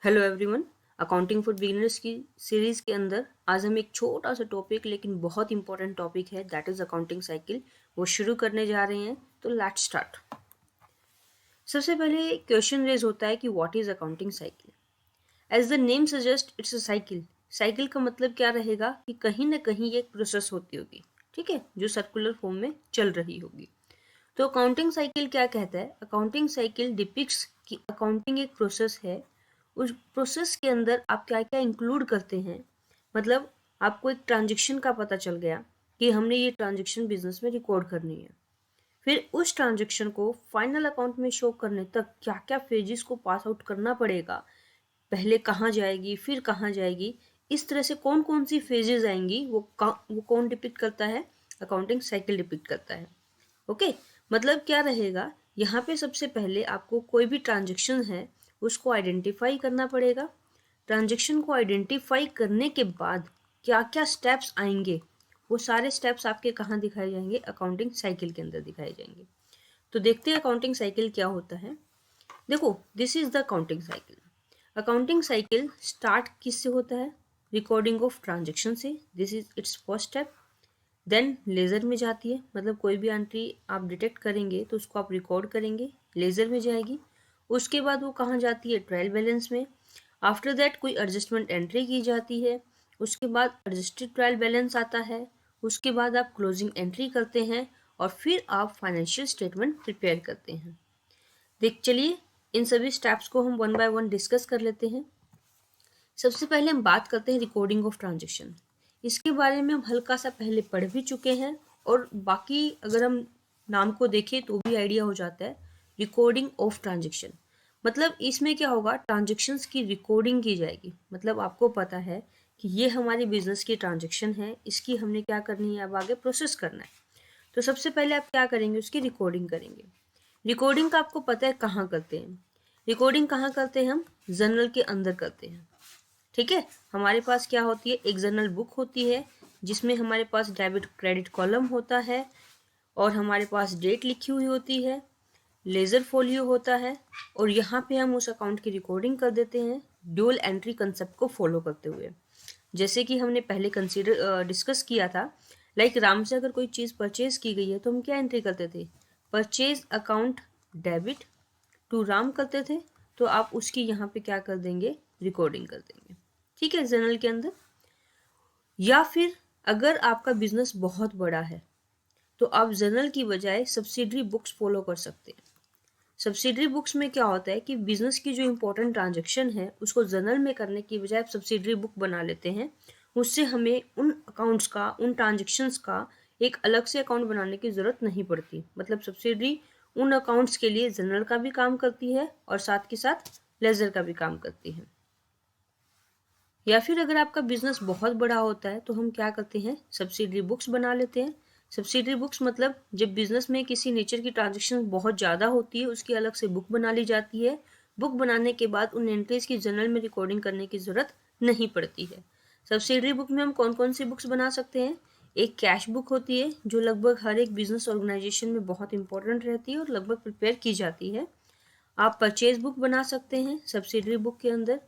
Hello everyone. Accounting for beginners की series के अंदर आज हम एक छोटा सा टॉपिक लेकिन बहुत इंपॉर्टेंट टॉपिक है दैट इज़ अकाउंटिंग साइकिल वो शुरू करने जा रहे हैं। तो लेट्स स्टार्ट। सबसे पहले क्वेश्चन रेज होता है कि what is accounting cycle. As the name suggest it's a cycle. Cycle का मतलब क्या रहेगा कि कहीं ना कहीं ये एक प्रोसेस होती होगी, ठीक है, जो सर्कुलर फॉर्म में चल रही होगी। तो अकाउंटिंग साइकिल क्या कहता है? अकाउंटिंग साइकिल डिपिक्ट्स कि अकाउंटिंग एक प्रोसेस है। उस प्रोसेस के अंदर आप क्या क्या इंक्लूड करते हैं। मतलब आपको एक ट्रांजेक्शन का पता चल गया कि हमने ये ट्रांजेक्शन बिजनेस में रिकॉर्ड करनी है। फिर उस ट्रांजेक्शन को फाइनल अकाउंट में शो करने तक क्या क्या फेजेस को पास आउट करना पड़ेगा, पहले कहाँ जाएगी फिर कहाँ जाएगी, इस तरह से कौन कौन सी फेजेस आएंगी वो कौन डिपिक्ट करता है? अकाउंटिंग साइकिल डिपिक्ट करता है। ओके, मतलब क्या रहेगा यहाँ पे? सबसे पहले आपको कोई भी ट्रांजेक्शन है उसको आइडेंटिफाई करना पड़ेगा। ट्रांजेक्शन को आइडेंटिफाई करने के बाद क्या क्या स्टेप्स आएंगे, वो सारे स्टेप्स आपके कहाँ दिखाए जाएंगे? अकाउंटिंग साइकिल के अंदर दिखाए जाएंगे। तो देखते हैं अकाउंटिंग साइकिल क्या होता है। देखो, this is the accounting cycle. Accounting cycle start किससे होता है? रिकॉर्डिंग ऑफ ट्रांजेक्शन से। This is its first step. Then ledger में जाती है, मतलब कोई भी एंट्री आप डिटेक्ट करेंगे तो उसको आप रिकॉर्ड करेंगे, लेज़र में जाएगी। उसके बाद वो कहाँ जाती है? ट्रायल बैलेंस में। आफ्टर दैट कोई एडजस्टमेंट एंट्री की जाती है। उसके बाद एडजस्टेड ट्रायल बैलेंस आता है। उसके बाद आप क्लोजिंग एंट्री करते हैं और फिर आप फाइनेंशियल स्टेटमेंट प्रिपेयर करते हैं। देख चलिए, इन सभी स्टेप्स को हम वन बाय वन डिस्कस कर लेते हैं। सबसे पहले हम बात करते हैं रिकॉर्डिंग ऑफ ट्रांजेक्शन। इसके बारे में हम हल्का सा पहले पढ़ भी चुके हैं और बाकी अगर हम नाम को देखें तो भी आइडिया हो जाता है। रिकॉर्डिंग ऑफ ट्रांजेक्शन मतलब इसमें क्या होगा? ट्रांजेक्शन्स की रिकॉर्डिंग की जाएगी। मतलब आपको पता है कि ये हमारी बिजनेस की ट्रांजेक्शन है, इसकी हमने क्या करनी है? अब आगे प्रोसेस करना है। तो सबसे पहले आप क्या करेंगे? उसकी रिकॉर्डिंग करेंगे। रिकॉर्डिंग का आपको पता है कहाँ करते हैं? रिकॉर्डिंग कहाँ करते हैं? हम जर्नल के अंदर करते हैं। ठीक है, हमारे पास क्या होती है? एक जर्नल बुक होती है जिसमें हमारे पास डेबिट क्रेडिट कॉलम होता है और हमारे पास डेट लिखी हुई होती है, लेजर फोलियो होता है और यहाँ पे हम उस अकाउंट की रिकॉर्डिंग कर देते हैं ड्यूल एंट्री कंसेप्ट को फॉलो करते हुए। जैसे कि हमने पहले डिस्कस किया था, लाइक राम से अगर कोई चीज़ परचेज की गई है तो हम क्या एंट्री करते थे? Purchase account debit to Ram करते थे। तो आप उसकी यहाँ पे क्या कर देंगे? रिकॉर्डिंग कर देंगे, ठीक है, जर्नल के अंदर। या फिर अगर आपका बिजनेस बहुत बड़ा है तो आप जर्नल की बजाय सब्सिडरी बुक्स फॉलो कर सकते हैं। सब्सिडरी बुक्स में क्या होता है कि बिजनेस की जो इंपॉर्टेंट ट्रांजेक्शन है उसको जर्नल में करने की बजाय आप सब्सिडरी बुक बना लेते हैं। उससे हमें उन अकाउंट्स का, उन ट्रांजेक्शन्स का एक अलग से अकाउंट बनाने की ज़रूरत नहीं पड़ती। मतलब सब्सिडरी उन अकाउंट्स के लिए जर्नल का भी काम करती है और साथ के साथ लेजर का भी काम करती है। या फिर अगर आपका बिजनेस बहुत बड़ा होता है तो हम क्या करते हैं? सब्सिडरी बुक्स बना लेते हैं। सब्सिडरी बुक्स मतलब जब बिजनेस में किसी नेचर की ट्रांजेक्शन बहुत ज़्यादा होती है उसकी अलग से बुक बना ली जाती है। बुक बनाने के बाद उन एंट्रीज की जर्नल में रिकॉर्डिंग करने की ज़रूरत नहीं पड़ती है। सब्सिडरी बुक में हम कौन कौन सी बुक्स बना सकते हैं? एक कैश बुक होती है जो लगभग हर एक बिजनेस ऑर्गेनाइजेशन में बहुत इंपॉर्टेंट रहती है और लगभग प्रिपेयर की जाती है। आप परचेज बुक बना सकते हैं सब्सिडरी बुक के अंदर।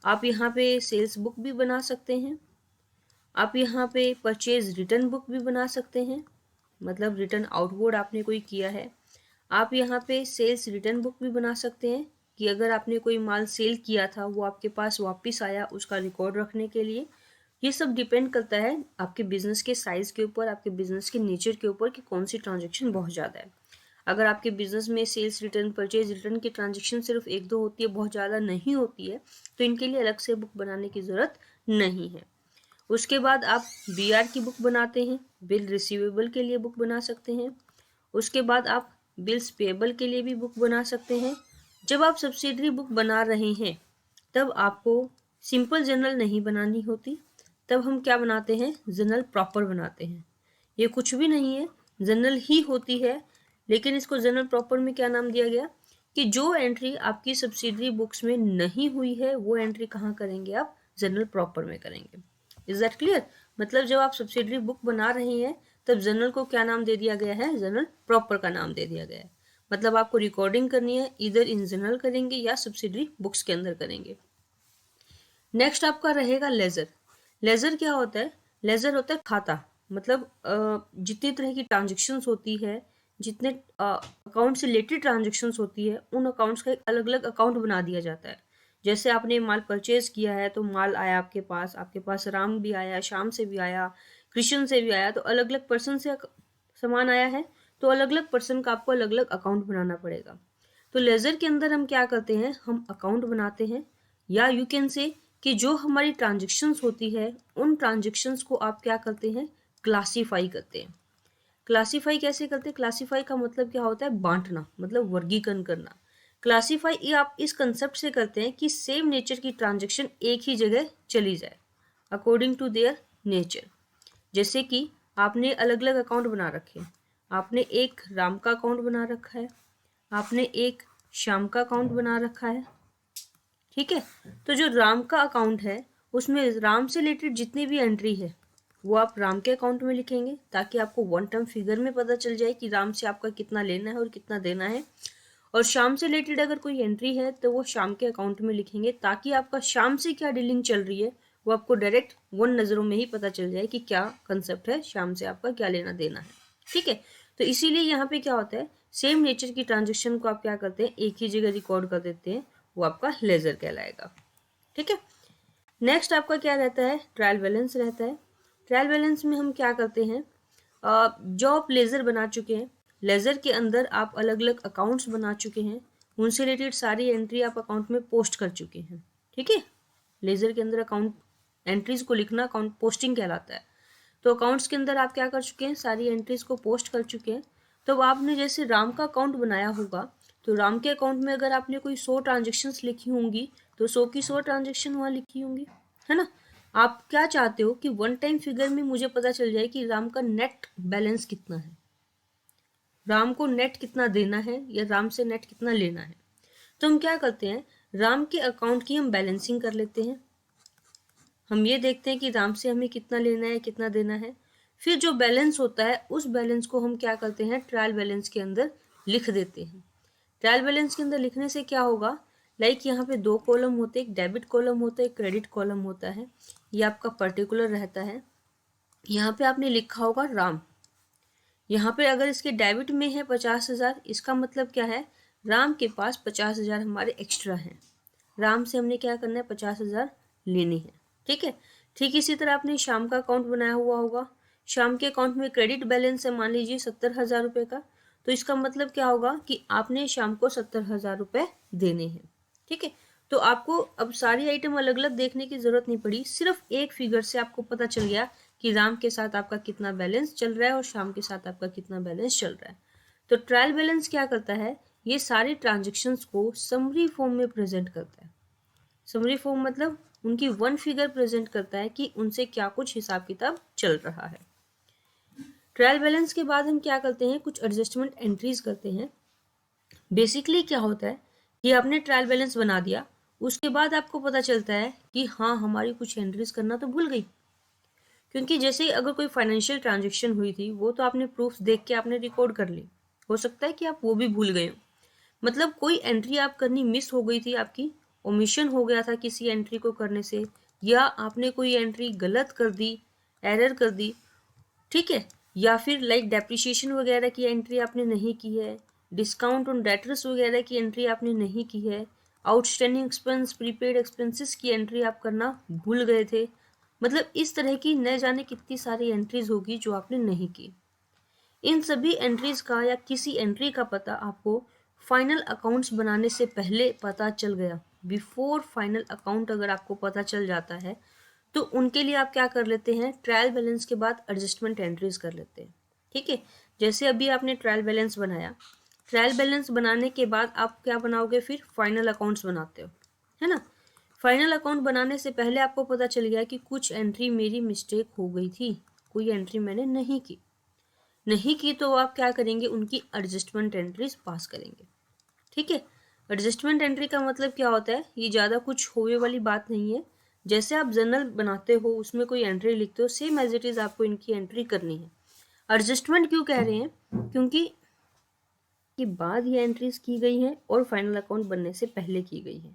आप यहाँ पे सेल्स बुक भी बना सकते हैं। आप यहाँ पे परचेज रिटर्न बुक भी बना सकते हैं, मतलब रिटर्न आउटवर्ड आपने कोई किया है। आप यहाँ पे सेल्स रिटर्न बुक भी बना सकते हैं कि अगर आपने कोई माल सेल किया था वो आपके पास वापस आया, उसका रिकॉर्ड रखने के लिए। ये सब डिपेंड करता है आपके बिजनेस के साइज़ के ऊपर, आपके बिजनेस के नेचर के ऊपर कि कौन सी ट्रांजेक्शन बहुत ज़्यादा है। अगर आपके बिजनेस में सेल्स रिटर्न, परचेज रिटर्न की ट्रांजेक्शन सिर्फ एक दो होती है, बहुत ज़्यादा नहीं होती है, तो इनके लिए अलग से बुक बनाने की ज़रूरत नहीं है। उसके बाद आप बीआर की बुक बनाते हैं, बिल रिसीवेबल के लिए बुक बना सकते हैं। उसके बाद आप बिल्स पेएबल के लिए भी बुक बना सकते हैं। जब आप सब्सिडरी बुक बना रहे हैं तब आपको सिंपल जर्नल नहीं बनानी होती, तब हम क्या बनाते हैं? जर्नल प्रॉपर बनाते हैं। ये कुछ भी नहीं है, जर्नल ही होती है, लेकिन इसको जर्नल प्रॉपर में क्या नाम दिया गया कि जो एंट्री आपकी सब्सिडरी बुक्स में नहीं हुई है वो एंट्री कहाँ करेंगे? आप जर्नल प्रॉपर में करेंगे। Is that clear? मतलब जब आप सब्सिडरी बुक बना रहे हैं तब जर्नल को क्या नाम दे दिया गया है? जर्नल प्रॉपर का नाम दे दिया गया है। मतलब आपको रिकॉर्डिंग करनी है, इधर इन जर्नल करेंगे या सब्सिडरी बुक्स के अंदर करेंगे। नेक्स्ट आपका रहेगा लेजर। लेजर क्या होता है? लेजर होता है खाता, मतलब जितनी तरह की ट्रांजेक्शन्स होती है, जितने अकाउंट से रिलेटेड ट्रांजेक्शन्स होती है, उन अकाउंट्स का एक अलग अलग अकाउंट बना दिया जाता है। जैसे आपने माल परचेज किया है तो माल आया आपके पास राम भी आया, श्याम से भी आया, कृष्ण से भी आया, तो अलग अलग पर्सन से सामान आया है, तो अलग अलग पर्सन का आपको अलग अलग अकाउंट बनाना पड़ेगा। तो लेजर के अंदर हम क्या करते हैं? हम अकाउंट बनाते हैं, या यू कैन से कि जो हमारी ट्रांजेक्शन्स होती है उन ट्रांजेक्शन्स को आप क्या करते हैं? क्लासीफाई करते हैं। क्लासीफाई कैसे करते हैं? क्लासीफाई का मतलब क्या होता है? बांटना, मतलब वर्गीकरण करना। क्लासीफाई ये आप इस कंसेप्ट से करते हैं कि सेम नेचर की ट्रांजेक्शन एक ही जगह चली जाए अकॉर्डिंग टू देयर नेचर। जैसे कि आपने अलग अलग अकाउंट बना रखे हैं। आपने एक राम का अकाउंट बना रखा है, आपने एक श्याम का अकाउंट बना रखा है, ठीक है। तो जो राम का अकाउंट है उसमें राम से रिलेटेड जितनी भी एंट्री है वो आप राम के अकाउंट में लिखेंगे, ताकि आपको वन टाइम फिगर में पता चल जाए कि राम से आपका कितना लेना है और कितना देना है। और शाम से रिलेटेड अगर कोई एंट्री है तो वो शाम के अकाउंट में लिखेंगे, ताकि आपका शाम से क्या डीलिंग चल रही है वो आपको डायरेक्ट वन नज़रों में ही पता चल जाए कि क्या कंसेप्ट है, शाम से आपका क्या लेना देना है, ठीक है। तो इसीलिए यहाँ पे क्या होता है, सेम नेचर की ट्रांजेक्शन को आप क्या करते हैं? एक ही जगह रिकॉर्ड कर देते हैं, वो आपका लेजर कहलाएगा, ठीक है। नेक्स्ट आपका क्या रहता है? ट्रायल बैलेंस रहता है। ट्रायल बैलेंस में हम क्या करते हैं? जो आप लेजर बना चुके हैं, लेजर के अंदर आप अलग अलग अकाउंट्स बना चुके हैं, उनसे रिलेटेड सारी एंट्री आप अकाउंट में पोस्ट कर चुके हैं, ठीक है। लेजर के अंदर अकाउंट एंट्रीज को लिखना अकाउंट पोस्टिंग कहलाता है। तो अकाउंट्स के अंदर आप क्या कर चुके हैं? सारी एंट्रीज को पोस्ट कर चुके हैं। तो आपने जैसे राम का अकाउंट बनाया होगा, तो राम के अकाउंट में अगर आपने कोई 100 ट्रांजेक्शन्स लिखी होंगी तो 100 की 100 ट्रांजेक्शन वहाँ लिखी होंगी, है ना। आप क्या चाहते हो कि वन टाइम फिगर में मुझे पता चल जाए कि राम का नेट बैलेंस कितना है, राम को नेट कितना देना है या राम से नेट कितना लेना है। तो हम क्या करते हैं? राम के अकाउंट की हम बैलेंसिंग कर लेते हैं। हम ये देखते हैं कि राम से हमें कितना लेना है, कितना देना है। फिर जो बैलेंस होता है उस बैलेंस को हम क्या करते हैं? ट्रायल बैलेंस के अंदर लिख देते हैं। ट्रायल बैलेंस के अंदर लिखने से क्या होगा? लाइक यहाँ पे 2 कॉलम होते हैं, एक डेबिट कॉलम होता है, एक क्रेडिट कॉलम होता है। ये आपका पर्टिकुलर रहता है। यहाँ पे आपने लिखा होगा राम। यहाँ पे अगर इसके डेबिट में है 50,000, इसका मतलब क्या है? राम के पास 50,000 हमारे एक्स्ट्रा हैं। राम से हमने क्या करना है? 50,000 लेनी है, ठीक है। ठीक इसी तरह आपने शाम का अकाउंट बनाया हुआ होगा। शाम के अकाउंट में क्रेडिट बैलेंस है मान लीजिए 70,000 रुपये का। तो इसका मतलब क्या होगा कि आपने शाम को 70,000 रुपये देने हैं, ठीक है। तो आपको अब सारी आइटम अलग अलग देखने की जरूरत नहीं पड़ी, सिर्फ एक फिगर से आपको पता चल गया कि राम के साथ आपका कितना बैलेंस चल रहा है और शाम के साथ आपका कितना बैलेंस चल रहा है। तो ट्रायल बैलेंस क्या करता है? ये सारी ट्रांजेक्शन्स को समरी फॉर्म में प्रेजेंट करता है। समरी फॉर्म मतलब उनकी वन फिगर प्रेजेंट करता है कि उनसे क्या कुछ हिसाब किताब चल रहा है। ट्रायल बैलेंस के बाद हम क्या करते हैं? कुछ एडजस्टमेंट एंट्रीज करते हैं। बेसिकली क्या होता है कि आपने ट्रायल बैलेंस बना दिया, उसके बाद आपको पता चलता है कि हाँ हमारी कुछ एंट्रीज करना तो भूल गई। क्योंकि जैसे ही अगर कोई फाइनेंशियल ट्रांजेक्शन हुई थी वो तो आपने प्रूफ देख के आपने रिकॉर्ड कर ली, हो सकता है कि आप वो भी भूल गए हो। मतलब कोई एंट्री आप करनी मिस हो गई थी, आपकी ओमिशन हो गया था किसी एंट्री को करने से, या आपने कोई एंट्री गलत कर दी, एरर कर दी, ठीक है। या फिर लाइक डेप्रिसिएशन वगैरह की एंट्री आपने नहीं की है, डिस्काउंट ऑन डेटर्स वगैरह की एंट्री आपने नहीं की है, आउटस्टैंडिंग एक्सपेंस, प्रीपेड एक्सपेंसेस की एंट्री आप करना भूल गए थे। मतलब इस तरह की न जाने कितनी सारी एंट्रीज होगी जो आपने नहीं की। इन सभी एंट्रीज का या किसी एंट्री का पता आपको फाइनल अकाउंट्स बनाने से पहले पता चल गया, बिफोर फाइनल अकाउंट अगर आपको पता चल जाता है तो उनके लिए आप क्या कर लेते हैं? ट्रायल बैलेंस के बाद एडजस्टमेंट एंट्रीज कर लेते हैं, ठीक है। जैसे अभी आपने ट्रायल बैलेंस बनाया, ट्रायल बैलेंस बनाने के बाद आप क्या बनाओगे? फिर फाइनल अकाउंट्स बनाते हो, है ना। फाइनल अकाउंट बनाने से पहले आपको पता चल गया कि कुछ एंट्री मेरी मिस्टेक हो गई थी, कोई एंट्री मैंने नहीं की, तो आप क्या करेंगे? उनकी एडजस्टमेंट एंट्रीज पास करेंगे, ठीक है। एडजस्टमेंट एंट्री का मतलब क्या होता है? ये ज़्यादा कुछ होने वाली बात नहीं है। जैसे आप जर्नल बनाते हो उसमें कोई एंट्री लिखते हो, सेम एज इट इज़ आपको इनकी एंट्री करनी है। एडजस्टमेंट क्यों कह रहे हैं? क्योंकि के बाद ये एंट्रीज की गई हैं और फाइनल अकाउंट बनने से पहले की गई है,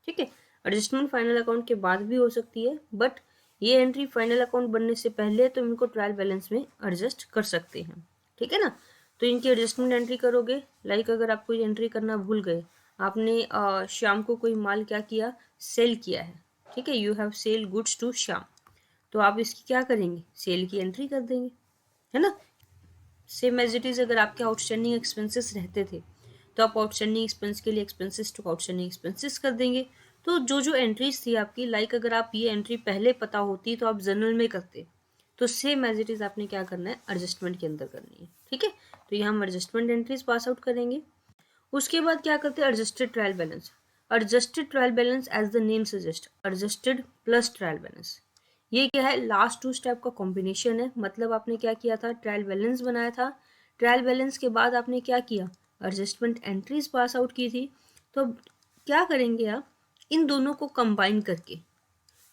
ठीक है। एडजस्टमेंट फाइनल अकाउंट के बाद भी हो सकती है, बट ये एंट्री फाइनल अकाउंट बनने से पहले तो इनको ट्रायल बैलेंस में एडजस्ट कर सकते हैं, ठीक है ना। तो इनकी एडजस्टमेंट एंट्री करोगे, लाइक अगर आप कोई एंट्री करना भूल गए, आपने शाम को कोई माल क्या किया, सेल किया है, ठीक है, you have sell goods to Shyam, तो आप इसकी क्या करेंगे, सेल की एंट्री कर देंगे, है ना। सेम एज इट इज अगर आपके आउटस्टैंडिंग एक्सपेंसेस रहते थे तो आप आउटस्टैंडिंग एक्सपेंस के लिए एक्सपेंसेस टू आउटस्टैंडिंग एक्सपेंसेस कर देंगे। तो जो जो एंट्रीज थी आपकी, लाइक अगर आप ये एंट्री पहले पता होती तो आप जर्नल में करते, तो सेम एज इट इज आपने क्या करना है, एडजस्टमेंट के अंदर करनी है, ठीक है। तो यहाँ हम एडजस्टमेंट एंट्रीज पास आउट करेंगे। उसके बाद क्या करते हैं, adjusted trial balance. Adjusted trial balance as the name suggest, adjusted plus trial balance. ये क्या है, लास्ट टू स्टेप का कॉम्बिनेशन है। मतलब आपने क्या किया था, ट्रायल बैलेंस बनाया था, ट्रायल बैलेंस के बाद आपने क्या किया, एडजस्टमेंट एंट्रीज पास आउट की थी। तो अब क्या करेंगे आप, इन दोनों को कंबाइन करके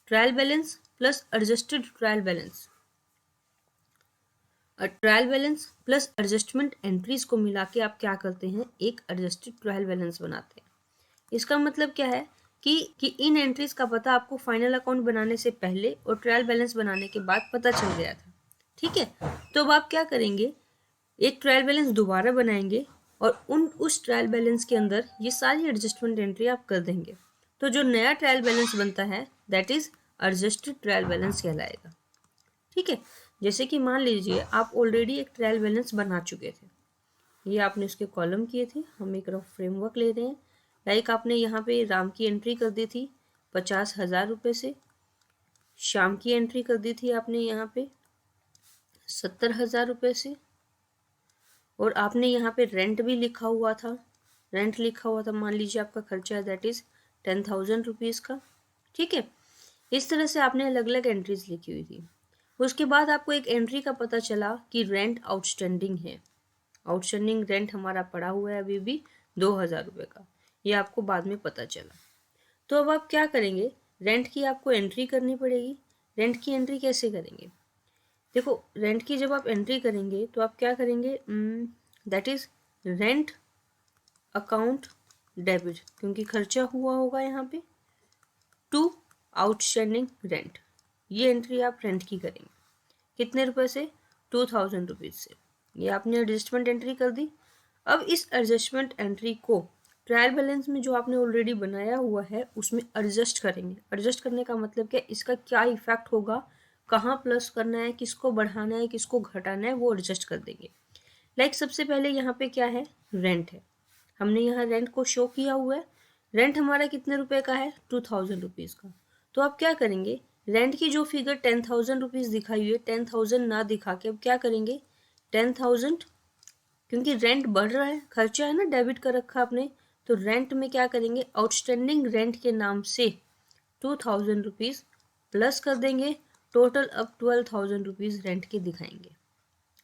trial balance plus adjusted trial balance, trial balance plus adjustment entries को मिला के आप क्या करते हैं, एक एडजस्टेड ट्रायल बैलेंस बनाते हैं। इसका मतलब क्या है कि इन एंट्रीज का पता आपको फाइनल अकाउंट बनाने से पहले और ट्रायल बैलेंस बनाने के बाद पता चल गया था, ठीक है। तो अब आप क्या करेंगे, एक ट्रायल बैलेंस दोबारा बनाएंगे और उस ट्रायल बैलेंस के अंदर ये सारी एडजस्टमेंट एंट्री आप कर देंगे। तो जो नया ट्रायल बैलेंस बनता है that is adjusted trial balance कहलाएगा, ठीक है। जैसे कि मान लीजिए आप ऑलरेडी एक ट्रायल बैलेंस बना चुके थे, ये आपने उसके कॉलम किए थे, हम एक रफ फ्रेमवर्क ले रहे हैं। लाइक आपने यहाँ पे राम की एंट्री कर दी थी 50,000 रुपये से, श्याम की एंट्री कर दी थी आपने यहाँ पे 70,000 रुपये से, और आपने यहाँ पे रेंट भी लिखा हुआ था, रेंट लिखा हुआ था, मान लीजिए आपका खर्चा है दैट इज 10,000 रुपीज़ का, ठीक है। इस तरह से आपने अलग अलग एंट्रीज लिखी हुई थी। उसके बाद आपको एक एंट्री का पता चला कि रेंट आउटस्टैंडिंग है, आउटस्टैंडिंग रेंट हमारा पड़ा हुआ है अभी भी 2,000 रुपये का, ये आपको बाद में पता चला। तो अब आप क्या करेंगे, रेंट की आपको एंट्री करनी पड़ेगी। रेंट की एंट्री कैसे करेंगे, देखो रेंट की जब आप एंट्री करेंगे तो आप क्या करेंगे, that is rent account debit, क्योंकि खर्चा हुआ होगा यहाँ पे, टू आउटस्टैंडिंग रेंट, ये एंट्री आप रेंट की करेंगे। कितने रुपए से, 2,000 रुपीज़ से, ये आपने एडजस्टमेंट एंट्री कर दी। अब इस एडजस्टमेंट एंट्री को ट्रायल बैलेंस में जो आपने ऑलरेडी बनाया हुआ है उसमें एडजस्ट करेंगे। एडजस्ट करने का मतलब क्या, इसका क्या इफेक्ट होगा, कहाँ प्लस करना है, किसको बढ़ाना है, किसको घटाना है, वो एडजस्ट कर देंगे। लाइक सबसे पहले यहाँ पे क्या है, रेंट है, हमने यहाँ रेंट को शो किया हुआ है। रेंट हमारा कितने रुपए का है, 2,000 रुपीज़ का। तो आप क्या करेंगे, रेंट की जो फिगर 10,000 रुपीज़ दिखाई हुई है, 10,000 ना दिखा के अब क्या करेंगे, 10,000, क्योंकि रेंट बढ़ रहा है, खर्चा है ना, डेबिट कर रखा आपने, तो रेंट में क्या करेंगे, आउटस्टैंडिंग रेंट के नाम से 2,000 रुपीज़ प्लस कर देंगे, टोटल अब 12,000 रुपीज़ रेंट के दिखाएंगे,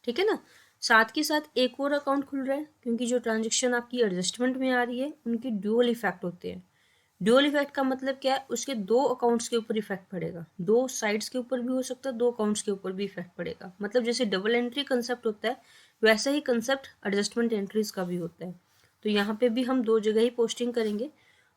ठीक है ना। साथ के साथ एक और अकाउंट खुल रहा है, क्योंकि जो ट्रांजेक्शन आपकी एडजस्टमेंट में आ रही है उनकी ड्यूअल इफेक्ट होते हैं। ड्यूअल इफेक्ट का मतलब क्या है, उसके दो अकाउंट्स के ऊपर इफेक्ट पड़ेगा, दो साइड्स के ऊपर भी हो सकता है, दो अकाउंट्स के ऊपर भी इफेक्ट पड़ेगा। मतलब जैसे डबल एंट्री कंसेप्ट होता है वैसा ही कंसेप्ट एडजस्टमेंट एंट्रीज का भी होता है। तो यहाँ पे भी हम दो जगह ही पोस्टिंग करेंगे।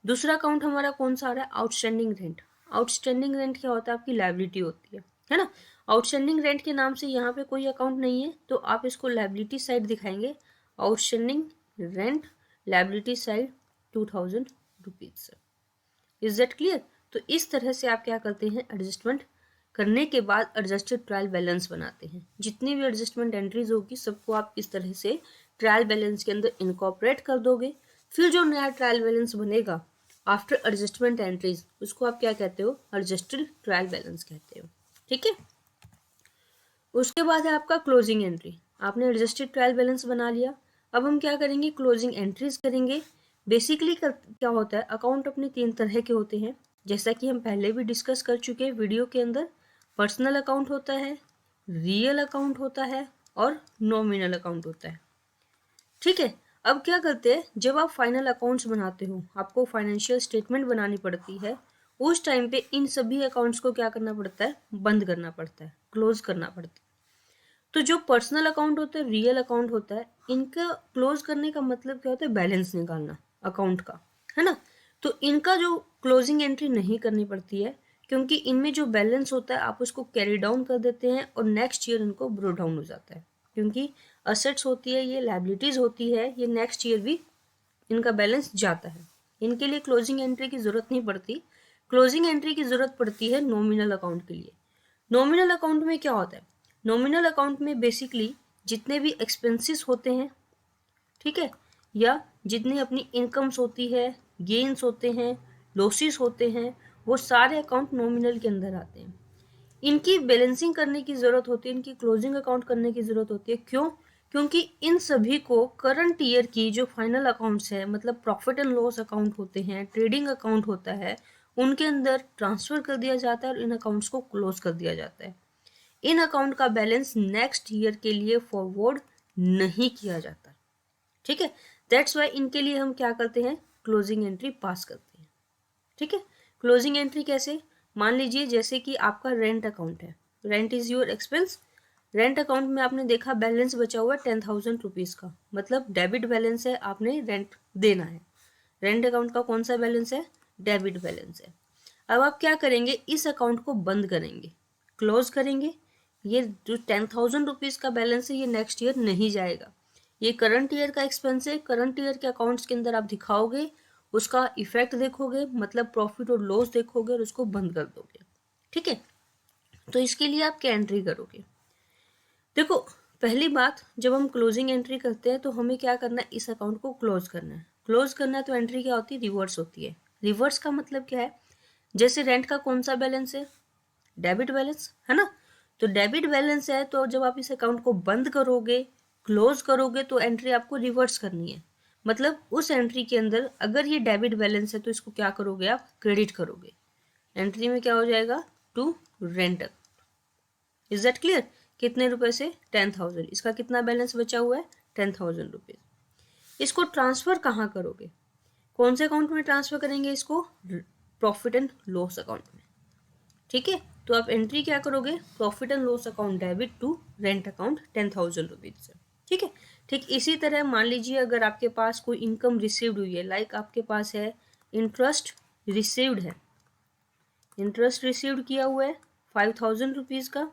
दूसरा अकाउंट हमारा कौन सा आ रहा है, आउटस्टैंडिंग रेंट। आउटस्टैंडिंग रेंट क्या होता है, आपकी लायबिलिटी होती है ना। आउटस्टैंडिंग रेंट के नाम से यहाँ पे कोई अकाउंट नहीं है, तो आप इसको लायबिलिटी साइड दिखाएंगे, outstanding rent liability side 2,000 rupees. Is that clear. तो इस तरह से आप क्या करते हैं, एडजस्टमेंट करने के बाद एडजस्टेड ट्रायल बैलेंस बनाते हैं। जितनी भी एडजस्टमेंट एंट्रीज होगी सबको आप इस तरह से ट्रायल बैलेंस के अंदर इनकॉर्पोरेट कर दोगे। फिर जो नया ट्रायल बैलेंस बनेगा आफ्टर एडजस्टमेंट एंट्रीज, उसको आप क्या कहते हो, एडजस्टेड ट्रायल बैलेंस कहते हो, ठीक है। उसके बाद है आपका क्लोजिंग एंट्री। आपने एडजस्टेड ट्रायल बैलेंस बना लिया, अब हम क्या करेंगे, क्लोजिंग एंट्रीज करेंगे। बेसिकली क्या होता है, अकाउंट अपने तीन तरह के होते हैं, जैसा कि हम पहले भी डिस्कस कर चुके हैं वीडियो के अंदर। पर्सनल अकाउंट होता है, रियल अकाउंट होता है और नॉमिनल अकाउंट होता है, ठीक है। अब क्या करते हैं, जब आप फाइनल अकाउंट्स बनाते हो, आपको फाइनेंशियल स्टेटमेंट बनानी पड़ती है, उस टाइम पे इन सभी अकाउंट्स को क्या करना पड़ता है, बंद करना पड़ता है, क्लोज करना पड़ता है। तो जो पर्सनल अकाउंट होता है, रियल अकाउंट होता है, इनका क्लोज करने का मतलब क्या होता है, बैलेंस निकालना अकाउंट का, है ना। तो इनका जो क्लोजिंग एंट्री नहीं करनी पड़ती है, क्योंकि इनमें जो बैलेंस होता है आप उसको कैरी डाउन कर देते हैं और नेक्स्ट ईयर इनको ब्रो डाउन हो जाता है, क्योंकि असेट्स होती है, ये लाइबिलिटीज होती है, ये नेक्स्ट ईयर भी इनका बैलेंस जाता है। इनके लिए क्लोजिंग एंट्री की जरूरत नहीं पड़ती। क्लोजिंग एंट्री की जरूरत पड़ती है नॉमिनल अकाउंट के लिए। नॉमिनल अकाउंट में क्या होता है? नॉमिनल अकाउंट में बेसिकली जितने भी एक्सपेंसेस होते हैं, ठीक है, या जितनी अपनी इनकम्स होती है, गेन्स होते हैं, लॉसेस होते हैं, वो सारे अकाउंट नॉमिनल के अंदर आते हैं। इनकी बैलेंसिंग करने की ज़रूरत होती है, इनकी क्लोजिंग अकाउंट करने की ज़रूरत होती है। क्यों? क्योंकि इन सभी को करंट ईयर की जो फाइनल अकाउंट्स है, मतलब प्रॉफिट एंड लॉस अकाउंट होते हैं, ट्रेडिंग अकाउंट होता है, उनके अंदर ट्रांसफ़र कर दिया जाता है और इन अकाउंट्स को क्लोज कर दिया जाता है। इन अकाउंट का बैलेंस नेक्स्ट ईयर के लिए फॉरवर्ड नहीं किया जाता, ठीक है। दैट्स वाई इनके लिए हम क्या करते हैं? क्लोजिंग एंट्री पास करते हैं, ठीक है। क्लोजिंग एंट्री कैसे? मान लीजिए जैसे कि आपका रेंट अकाउंट है, rent is your expense. Rent account में आपने देखा बैलेंस बचा हुआ है 10,000 रुपीज़ का, मतलब डेबिट बैलेंस है, आपने रेंट देना है। रेंट अकाउंट का कौन सा बैलेंस है? डेबिट बैलेंस है। अब आप क्या करेंगे? इस अकाउंट को बंद करेंगे, क्लोज करेंगे। ये जो 10,000 रुपीज़ का बैलेंस है ये नेक्स्ट ईयर नहीं जाएगा, ये करंट ईयर का एक्सपेंस है। करंट ईयर के अकाउंट्स के अंदर आप दिखाओगे, उसका इफेक्ट देखोगे, मतलब प्रॉफिट और लॉस देखोगे और उसको बंद कर दोगे, ठीक है। तो इसके लिए आप क्या एंट्री करोगे? देखो, पहली बात, जब हम क्लोजिंग एंट्री करते हैं तो हमें क्या करना है? इस अकाउंट को क्लोज करना है। क्लोज करना है तो एंट्री क्या होती है? रिवर्स होती है। रिवर्स का मतलब क्या है? जैसे रेंट का कौन सा बैलेंस है? डेबिट बैलेंस है ना। तो डेबिट बैलेंस है, तो जब आप इस अकाउंट को बंद करोगे, क्लोज करोगे, तो एंट्री आपको रिवर्स करनी है। मतलब उस एंट्री के अंदर अगर ये डेबिट बैलेंस है तो इसको क्या करोगे? आप क्रेडिट करोगे। एंट्री में क्या हो जाएगा? To rent. Is that clear? कितने रुपए से? 10,000। इसका कितना बैलेंस बचा हुआ है? 10,000 रुपीज। इसको ट्रांसफर कहाँ करोगे? कौन से अकाउंट में ट्रांसफर करेंगे इसको? प्रॉफिट एंड लॉस अकाउंट में, ठीक है। तो आप एंट्री क्या करोगे? Profit and loss account debit to rent account 10,000 rupees से, ठीक है। ठीक इसी तरह मान लीजिए अगर आपके पास कोई इनकम रिसीव्ड हुई है, लाइक आपके पास है इंटरेस्ट रिसीव्ड है, इंटरेस्ट रिसीव्ड किया हुआ है 5,000 रुपीज़ का।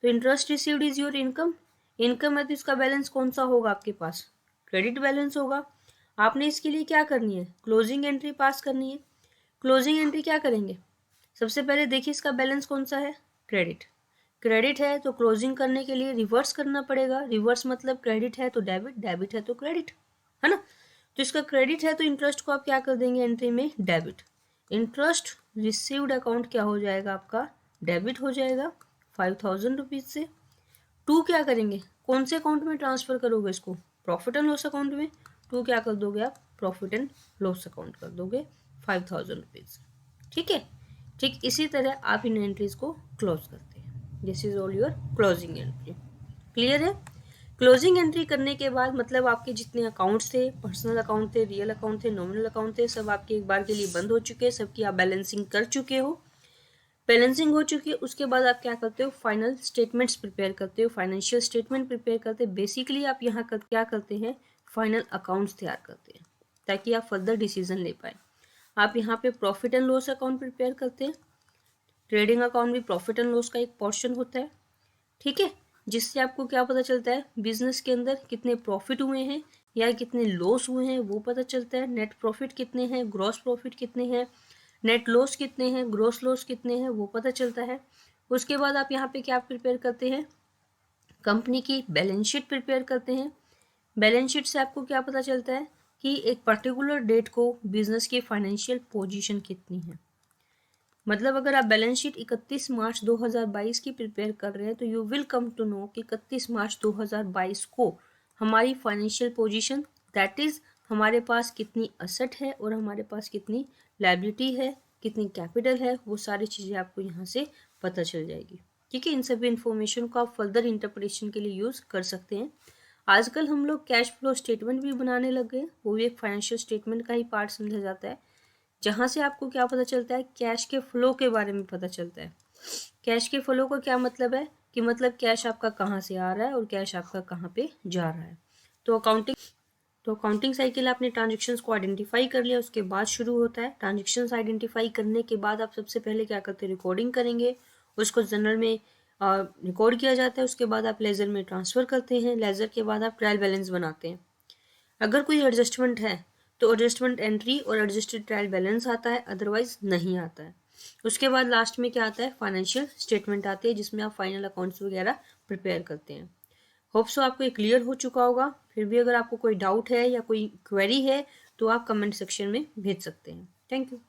तो interest received is your income. Income है तो इसका बैलेंस कौन सा होगा आपके पास? क्रेडिट बैलेंस होगा। आपने इसके लिए क्या करनी है? क्लोजिंग एंट्री पास करनी है। क्लोजिंग एंट्री क्या करेंगे? सबसे पहले देखिए इसका बैलेंस कौन सा है? क्रेडिट। क्रेडिट है तो क्लोजिंग करने के लिए रिवर्स करना पड़ेगा। रिवर्स मतलब क्रेडिट है तो डेबिट, डेबिट है तो क्रेडिट, है ना। तो इसका क्रेडिट है तो इंटरेस्ट को आप क्या कर देंगे एंट्री में? डेबिट। इंटरेस्ट रिसीव्ड अकाउंट क्या हो जाएगा आपका? डेबिट हो जाएगा 5,000 रुपीज़ से। टू क्या करेंगे? कौन से अकाउंट में ट्रांसफ़र करोगे इसको? प्रॉफिट एंड लॉस अकाउंट में। टू क्या कर दोगे आप? प्रॉफिट एंड लॉस अकाउंट कर दोगे 5,000 रुपीज़, ठीक है। ठीक इसी तरह आप इन एंट्रीज को क्लोज करते हैं। This is all your closing entry. Clear है? क्लोजिंग एंट्री करने के बाद मतलब आपके जितने अकाउंट्स थे, पर्सनल अकाउंट थे, रियल अकाउंट थे, नॉमिनल अकाउंट थे, सब आपके एक बार के लिए बंद हो चुके हैं, सबकी आप बैलेंसिंग कर चुके हो। बैलेंसिंग हो चुकी है, उसके बाद आप क्या करते हो? फाइनल स्टेटमेंट्स प्रिपेयर करते हो, फाइनेंशियल स्टेटमेंट प्रिपेयर करते हैं। बेसिकली आप यहाँ क्या करते हैं? फाइनल अकाउंट्स तैयार करते हैं ताकि आप फर्दर डिसीजन ले पाए। आप यहाँ पे profit and loss account prepare करते हैं। ट्रेडिंग अकाउंट भी प्रॉफिट एंड लॉस का एक पोर्शन होता है, ठीक है, जिससे आपको क्या पता चलता है? बिजनेस के अंदर कितने प्रॉफिट हुए हैं या कितने लॉस हुए हैं वो पता चलता है। नेट प्रॉफिट कितने हैं, ग्रॉस प्रॉफिट कितने हैं, नेट लॉस कितने हैं, ग्रॉस लॉस कितने हैं वो पता चलता है। उसके बाद आप यहाँ पे क्या प्रिपेयर करते हैं? कंपनी की बैलेंस शीट प्रिपेयर करते हैं। बैलेंस शीट से आपको क्या पता चलता है कि एक पर्टिकुलर डेट को बिजनेस की फाइनेंशियल पोजीशन कितनी है। मतलब अगर आप बैलेंस शीट 31 मार्च 2022 की प्रिपेयर कर रहे हैं तो you will come to know कि 31 मार्च 2022 को हमारी फाइनेंशियल पोजीशन, दैट इज हमारे पास कितनी असेट है और हमारे पास कितनी लायबिलिटी है, कितनी कैपिटल है, वो सारी चीज़ें आपको यहाँ से पता चल जाएगी, ठीक है। इन सभी इन्फॉर्मेशन को आप फर्दर इंटरप्रिटेशन के लिए यूज़ कर सकते हैं। आजकल हम लोग कैश फ्लो स्टेटमेंट भी बनाने लग गए, वो भी एक फाइनेंशियल स्टेटमेंट का ही पार्ट समझा जाता है, जहाँ से आपको क्या पता चलता है? कैश के फ्लो के बारे में पता चलता है। कैश के फ्लो का क्या मतलब है कि मतलब कैश आपका कहाँ से आ रहा है और कैश आपका कहाँ पे जा रहा है। तो अकाउंटिंग तो अकाउंटिंग साइकिल आपने ट्रांजेक्शन्स को आइडेंटिफाई कर लिया, उसके बाद शुरू होता है। ट्रांजेक्शन्स आइडेंटिफाई करने के बाद आप सबसे पहले क्या करते हैं, रिकॉर्डिंग करेंगे, उसको जनरल में रिकॉर्ड किया जाता है। उसके बाद आप लेज़र में ट्रांसफ़र करते हैं, लेज़र के बाद आप ट्रायल बैलेंस बनाते हैं। अगर कोई एडजस्टमेंट है तो एडजस्टमेंट एंट्री और एडजस्टेड ट्रायल बैलेंस आता है, अदरवाइज नहीं आता है। उसके बाद लास्ट में क्या आता है, फाइनेंशियल स्टेटमेंट आती है, जिसमें आप फाइनल अकाउंट्स वगैरह प्रिपेयर करते हैं। होप सो आपको ये क्लियर हो चुका होगा। फिर भी अगर आपको कोई डाउट है या कोई क्वेरी है तो आप कमेंट सेक्शन में भेज सकते हैं। Thank you.